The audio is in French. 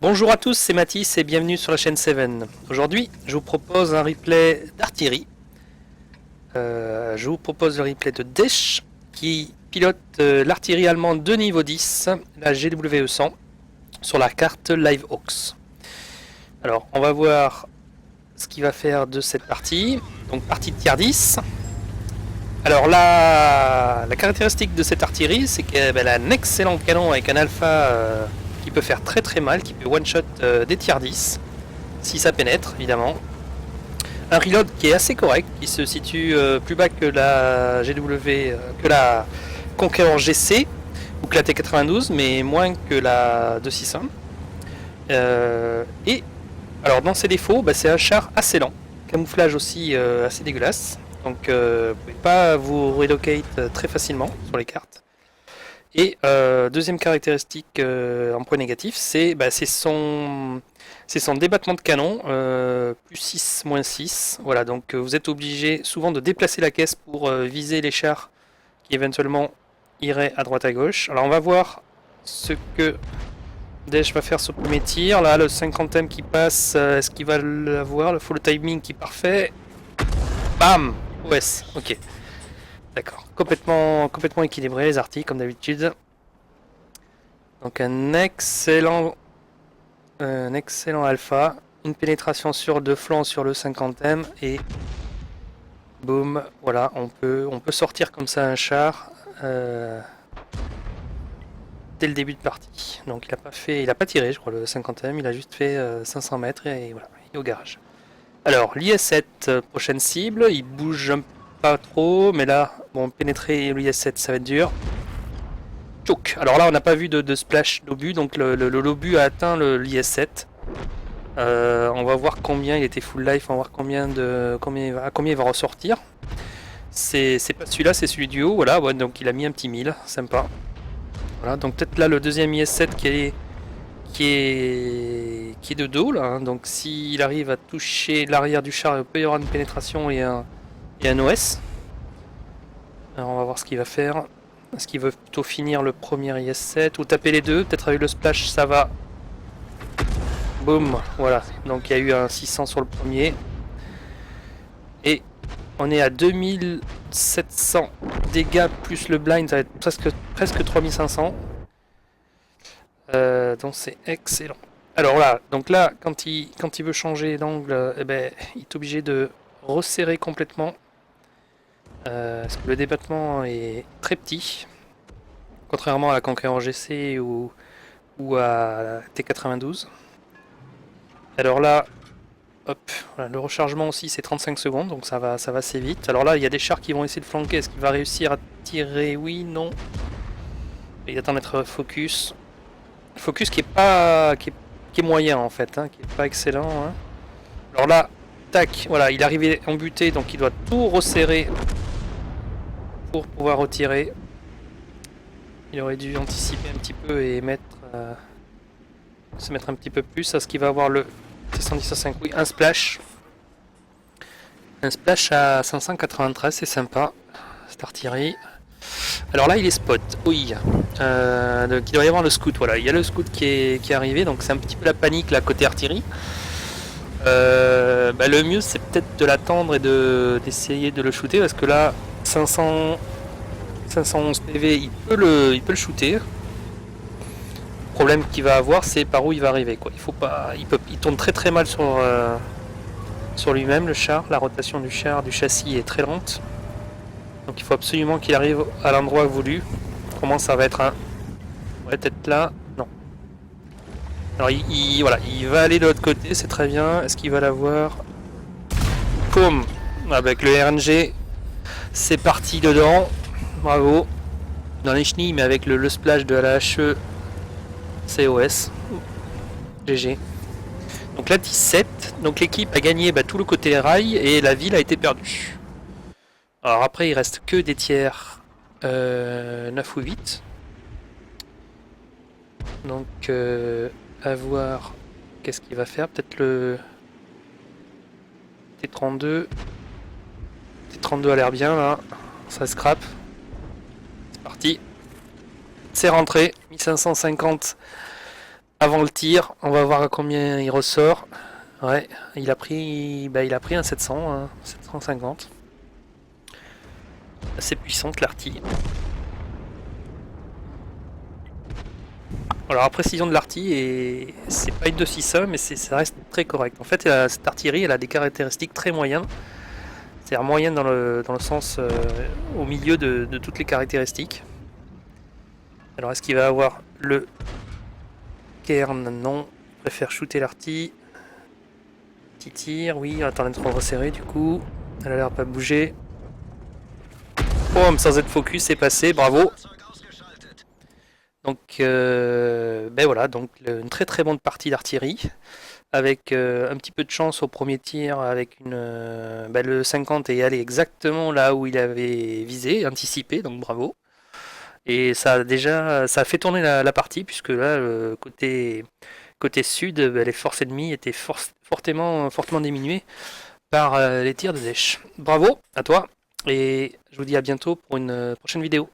Bonjour à tous, c'est Mathis et bienvenue sur la chaîne Seven. Aujourd'hui, je vous propose un replay d'artillerie. Je vous propose le replay de Desch qui pilote l'artillerie allemande de niveau 10, la GWE 100, sur la carte Live Hawks. Alors, on va voir ce qu'il va faire de cette partie. Donc, partie de tier 10. Alors, la caractéristique de cette artillerie, c'est qu'elle a un excellent canon avec un alpha qui peut faire très très mal, qui peut one-shot des tier 10, si ça pénètre, évidemment. Un reload qui est assez correct, qui se situe plus bas que la GW, que la Conqueror GC, ou que la T92, mais moins que la 261. Et alors dans ses défauts, c'est un char assez lent, camouflage aussi assez dégueulasse, donc vous ne pouvez pas vous relocate très facilement sur les cartes. Et deuxième caractéristique en point négatif, c'est son débattement de canon, plus 6, moins 6. Voilà, donc vous êtes obligé souvent de déplacer la caisse pour viser les chars qui éventuellement iraient à droite à gauche. Alors on va voir ce que Desch va faire sur le premier tir. Là, le 50ème qui passe, est-ce qu'il va l'avoir? Il faut le timing qui est parfait. Bam! OS, ok. D'accord, complètement équilibré les artis comme d'habitude. Donc un excellent alpha, une pénétration sur deux flancs sur le 50ème et boum, voilà, on peut sortir comme ça un char dès le début de partie. Donc il a pas tiré, je crois, le 50ème, il a juste fait 500 mètres et voilà, il est au garage. Alors l'IS-7, prochaine cible, il bouge pas trop, mais là, bon, pénétrer l'IS-7 ça va être dur. Choke. Alors là on n'a pas vu de splash d'obus, donc le l'obus a atteint l'IS-7. On va voir combien il était full life, on va voir combien il va ressortir. C'est pas celui-là, c'est celui du haut, voilà, ouais, donc il a mis un petit 1000, sympa. Voilà, donc peut-être là le deuxième IS-7 qui est de dos là, hein, donc s'il arrive à toucher l'arrière du char, il peut y avoir une pénétration et un OS. Alors on va voir ce qu'il va faire. Est-ce qu'il veut plutôt finir le premier IS-7 ou taper les deux? Peut-être avec le splash ça va. Boum, voilà. Donc il y a eu un 600 sur le premier. Et on est à 2700 dégâts plus le blind, ça va être presque 3500. Donc c'est excellent. Alors là, quand il veut changer d'angle, il est obligé de resserrer complètement. Parce que le débattement est très petit, contrairement à la Conqueror GC ou à la T92. Alors là, hop, voilà, le rechargement aussi c'est 35 secondes, donc ça va assez vite. Alors là, il y a des chars qui vont essayer de flanquer. Est-ce qu'il va réussir à tirer? Oui, non. Il attend d'être focus. Focus qui est moyen en fait, hein, qui est pas excellent. Hein. Alors là, tac, voilà, il est arrivé en butée, donc il doit tout resserrer pour pouvoir retirer. Il aurait dû anticiper un petit peu et se mettre un petit peu plus. Est-ce qu'il va avoir le T110A5? Oui, un splash. Un splash à 593, c'est sympa. Cette artillerie. Alors là, il est spot. Oui. Donc, il doit y avoir le scout. Voilà, il y a le scout qui est arrivé. Donc c'est un petit peu la panique là côté artillerie. Le mieux, c'est peut-être de l'attendre et d'essayer de le shooter parce que là, 511 PV, il peut le shooter. Le problème qu'il va avoir, c'est par où il va arriver, quoi. Il tourne très très mal sur lui-même, le char. La rotation du châssis est très lente. Donc il faut absolument qu'il arrive à l'endroit voulu. Comment ça va être un... Ouais, peut-être là. Non. Alors il va aller de l'autre côté, c'est très bien. Est-ce qu'il va l'avoir? Boum. Avec le RNG, c'est parti dedans. Bravo. Dans les chenilles, mais avec le splash de la HE, c'est OS. GG. Donc là 17. Donc l'équipe a gagné tout le côté rail et la ville a été perdue. Alors après il reste que des tiers 9 ou 8. Donc à voir qu'est-ce qu'il va faire. Peut-être le T32. T32 a l'air bien là. Ça scrape. C'est parti. C'est rentré. 1550 avant le tir. On va voir à combien il ressort. Ouais, il a pris un 700, hein, 750. Assez puissante l'artille. Alors la précision de l'artille, c'est pas une de 600, mais ça reste très correct. En fait, cette artillerie, elle a des caractéristiques très moyennes. C'est-à-dire moyenne dans le sens au milieu de toutes les caractéristiques. Alors est-ce qu'il va avoir le cairn? Non. Il préfère shooter l'artille. Petit tir, oui, attends d'être resserré du coup. Elle a l'air pas bouger. Oh, sans être focus, c'est passé, bravo. Donc, ben voilà, donc une très très bonne partie d'artillerie. Avec un petit peu de chance au premier tir, avec le 50 est allé exactement là où il avait visé, anticipé, donc bravo. Et ça a fait tourner la partie, puisque là, côté sud, les forces ennemies étaient fortement diminuées par les tirs de Desch. Bravo à toi, et je vous dis à bientôt pour une prochaine vidéo.